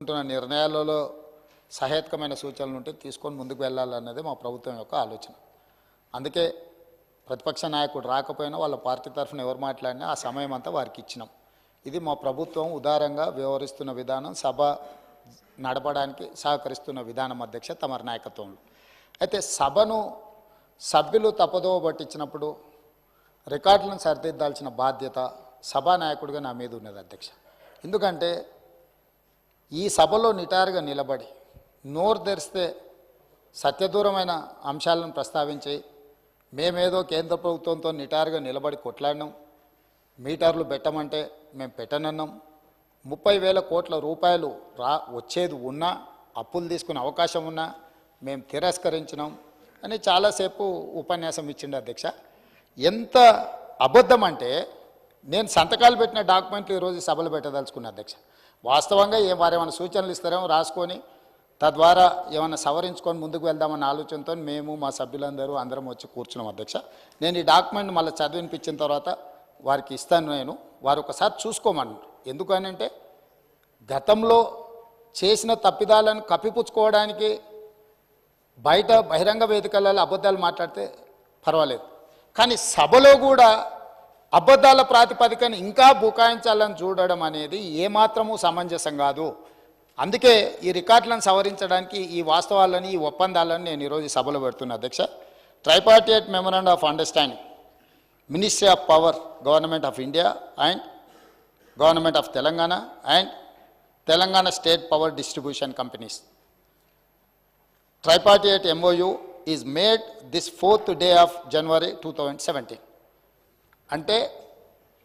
తీసుకుంటున్న నిర్ణయాలలో సహేతుకమైన సూచనలు ఉంటే తీసుకొని ముందుకు వెళ్ళాలన్నది మా ప్రభుత్వం యొక్క ఆలోచన. అందుకే ప్రతిపక్ష నాయకుడు రాకపోయినా వాళ్ళ పార్టీ తరఫున ఎవరు మాట్లాడినా ఆ సమయం అంతా వారికి ఇచ్చినాం. ఇది మా ప్రభుత్వం ఉదారంగా వ్యవహరిస్తున్న విధానం, సభ నడపడానికి సహకరిస్తున్న విధానం అధ్యక్ష తమరి నాయకత్వంలో. అయితే సభను సభ్యులు తప్పదోవ పట్టించినప్పుడు రికార్డులను సరిదిద్దాల్సిన బాధ్యత సభానాయకుడిగా నా మీద ఉన్నది అధ్యక్ష. ఎందుకంటే ఈ సభలో నిటారుగా నిలబడి నోరు తెరిస్తే సత్యదూరమైన అంశాలను ప్రస్తావించి మేమేదో కేంద్ర ప్రభుత్వంతో నిటారుగా నిలబడి కొట్లాడినాం, మీటర్లు పెట్టమంటే మేము పెట్టనన్నాం, 30,000 కోట్ల రూపాయలు వచ్చేది ఉన్నా అప్పులు తీసుకునే అవకాశం ఉన్నా మేము తిరస్కరించినాం అని చాలాసేపు ఉపన్యాసం ఇచ్చిండు అధ్యక్ష. ఎంత అబద్ధం అంటే నేను సంతకాలు పెట్టిన డాక్యుమెంట్లు ఈరోజు సభలు పెట్టదలుచుకున్నా అధ్యక్ష. వాస్తవంగా వారేమైనా సూచనలు ఇస్తారేమో రాసుకొని తద్వారా ఏమైనా సవరించుకొని ముందుకు వెళ్దామన్న ఆలోచనతో మేము మా సభ్యులందరూ అందరం వచ్చి కూర్చున్నాం అధ్యక్ష. నేను ఈ డాక్యుమెంట్ మళ్ళీ చదివినిపించిన తర్వాత వారికి ఇస్తాను, నేను వారు ఒకసారి చూసుకోమన్నారు. ఎందుకనంటే గతంలో చేసిన తప్పిదాలను కప్పిపుచ్చుకోవడానికి బయట బహిరంగ వేదికలలో అబద్ధాలు మాట్లాడితే పర్వాలేదు, కానీ సభలో కూడా అబద్ధాల ప్రాతిపదికన ఇంకా బుకాయించాలని చూడడం అనేది ఏమాత్రము సమంజసం కాదు. అందుకే ఈ రికార్డులను సవరించడానికి ఈ వాస్తవాలని ఈ ఒప్పందాలను నేను ఈరోజు సభలో పెడుతున్నా అధ్యక్ష. Tripartite memorandum of understanding ministry of power government of India and government of Telangana and Telangana state power distribution companies. Tripartite MOU is made this 4th day of January 2017. అంటే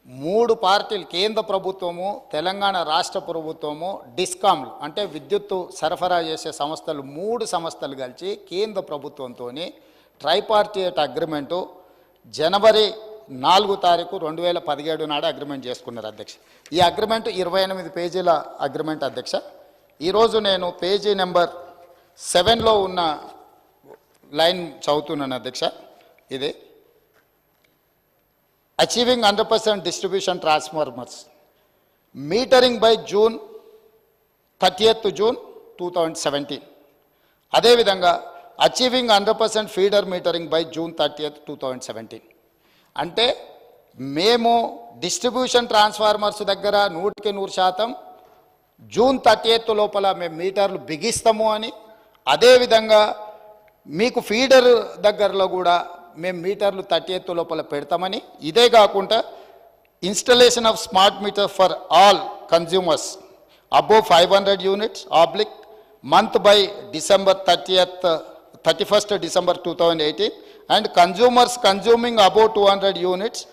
3 పార్టీలు, కేంద్ర ప్రభుత్వము, తెలంగాణ రాష్ట్ర ప్రభుత్వము, డిస్కామ్లు అంటే విద్యుత్తు సరఫరా చేసే సంస్థలు 3 సంస్థలు కలిసి కేంద్ర ప్రభుత్వంతో ట్రైపార్టియేట్ అగ్రిమెంటు జనవరి 4 తారీఖు 2017 నాడు అగ్రిమెంట్ చేసుకున్నారు అధ్యక్ష. ఈ అగ్రిమెంట్ 28 పేజీల అగ్రిమెంట్ అధ్యక్ష. ఈరోజు నేను పేజీ నెంబర్ 7లో ఉన్న లైన్ చదువుతున్నాను అధ్యక్ష. ఇది achieving 100% distribution transformers metering by June 30th, 2017. అదేవిధంగా achieving 100% feeder metering by June 30th, 2017. అంటే మేము డిస్ట్రిబ్యూషన్ ట్రాన్స్ఫార్మర్స్ దగ్గర 100% June 30th లోపల మేము మీటర్లు బిగిస్తాము అని, అదేవిధంగా మీకు ఫీడర్ దగ్గరలో కూడా మేము మీటర్లు 30th లోపల పెడతామని, ఇదే కాకుండా installation of smart meter for all consumers above 500 units oblique month by December 31st, December 2018 and consumers consuming above 200 units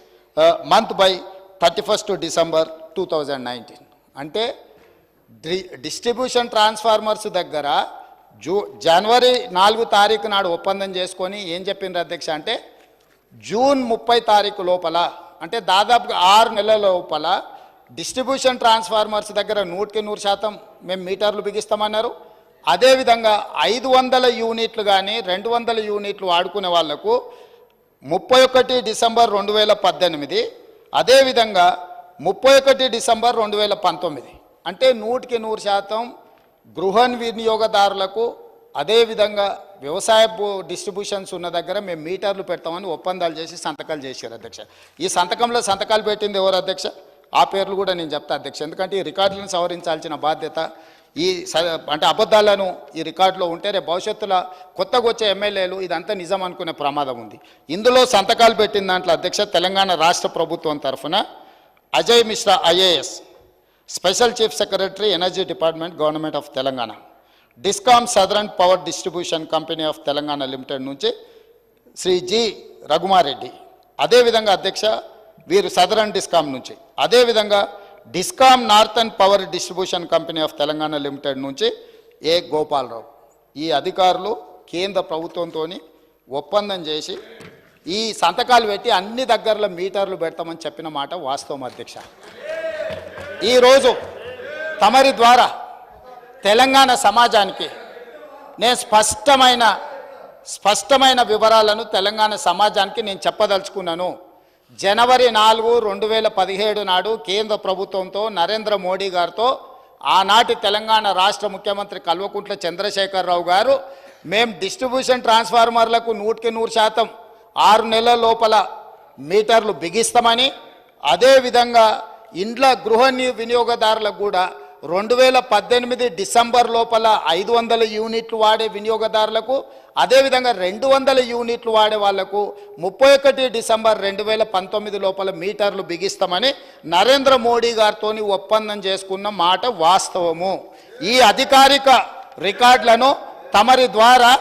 month by 31st December 2019. అంటే డిస్ట్రిబ్యూషన్ ట్రాన్స్ఫార్మర్స్ దగ్గర జనవరి 4 తారీఖు నాడు ఒప్పందం చేసుకొని ఏం చెప్పిండ్రు అధ్యక్ష అంటే June 30 తారీఖు లోపల, అంటే దాదాపుగా 6 నెలల లోపల డిస్ట్రిబ్యూషన్ ట్రాన్స్ఫార్మర్స్ దగ్గర 100% మేము మీటర్లు బిగిస్తామన్నారు. అదేవిధంగా 500 యూనిట్లు కానీ 200 యూనిట్లు వాడుకునే వాళ్లకు 31 డిసెంబర్ 2018, అదేవిధంగా 31 డిసెంబర్ 2019. అంటే 100% గృహ వినియోగదారులకు, అదేవిధంగా వ్యవసాయ డిస్ట్రిబ్యూషన్స్ ఉన్న దగ్గర మేము మీటర్లు పెడతామని ఒప్పందాలు చేసి సంతకాలు చేశారు అధ్యక్ష. ఈ సంతకంలో సంతకాలు పెట్టింది ఎవరు అధ్యక్ష? ఆ పేర్లు కూడా నేను చెప్తా అధ్యక్ష. ఎందుకంటే ఈ రికార్డులను సవరించాల్సిన బాధ్యత, ఈ అంటే అబద్ధాలను ఈ రికార్డులో ఉంటే రేపు భవిష్యత్తులో కొత్తగా వచ్చే ఎమ్మెల్యేలు ఇదంతా నిజం అనుకునే ప్రమాదం ఉంది. ఇందులో సంతకాలు పెట్టిన దాంట్లో అధ్యక్ష తెలంగాణ రాష్ట్ర ప్రభుత్వం తరఫున Ajay Mishra IAS, special chief secretary energy department government of Telangana, discom southern power distribution company of Telangana limited నుంచి శ్రీ జి రఘుమారెడ్డి, అదేవిధంగా అధ్యక్ష వీరు సదరన్ డిస్కామ్ నుంచి, అదేవిధంగా discom northern power distribution company of Telangana limited నుంచి ఏ గోపాలరావు. ఈ అధికారులు కేంద్ర ప్రభుత్వంతో ఒప్పందం చేసి ఈ సంతకాలు పెట్టి అన్ని దగ్గరలో మీటర్లు పెడతామని చెప్పిన మాట వాస్తవం అధ్యక్ష. ఈరోజు తమరి ద్వారా తెలంగాణ సమాజానికి నేను స్పష్టమైన వివరాలను తెలంగాణ సమాజానికి నేను చెప్పదలుచుకున్నాను. జనవరి 4, 2017 నాడు కేంద్ర ప్రభుత్వంతో నరేంద్ర మోడీ గారితో ఆనాటి తెలంగాణ రాష్ట్ర ముఖ్యమంత్రి కల్వకుంట్ల చంద్రశేఖరరావు గారు మేము డిస్ట్రిబ్యూషన్ ట్రాన్స్ఫార్మర్లకు 100% 6 నెలల లోపల మీటర్లు బిగిస్తామని, అదేవిధంగా ఇండ్ల గృహ వినియోగదారులకు కూడా 2018 డిసెంబర్ లోపల 500 యూనిట్లు వాడే వినియోగదారులకు, అదేవిధంగా 200 యూనిట్లు వాడే వాళ్లకు 31 డిసెంబర్ 2019 లోపల మీటర్లు బిగిస్తామని నరేంద్ర మోడీ గారితో ఒప్పందం చేసుకున్న మాట వాస్తవము. ఈ అధికారిక రికార్డులను తమరి ద్వారా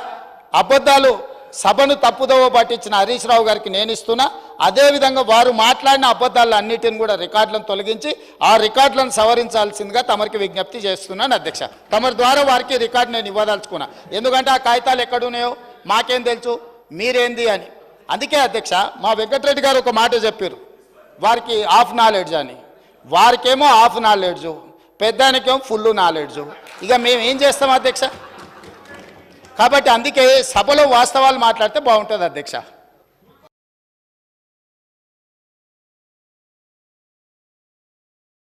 అబద్ధాలు సభను తప్పుదోవ పట్టించిన హరీష్ రావు గారికి నేను ఇస్తున్నా. అదేవిధంగా వారు మాట్లాడిన అబద్ధాలు అన్నిటిని కూడా రికార్డులను తొలగించి ఆ రికార్డులను సవరించాల్సిందిగా తమరికి విజ్ఞప్తి చేస్తున్నాను అధ్యక్ష. తమరి ద్వారా వారికి రికార్డు నేను ఇవ్వదలుచుకున్నా. ఎందుకంటే ఆ కాగితాలు ఎక్కడున్నాయో మాకేం తెలుసు, మీరేంది అని. అందుకే అధ్యక్ష మా వెంకటరెడ్డి గారు ఒక మాట చెప్పారు, వారికి హాఫ్ నాలెడ్జ్ అని. వారికేమో హాఫ్ నాలెడ్జు, పెద్దానికేమో ఫుల్ నాలెడ్జు. ఇక మేము ఏం చేస్తాం అధ్యక్ష? కాబట్టి అందుకే సభలో వాస్తవాలు మాట్లాడితే బాగుంటుంది అధ్యక్ష.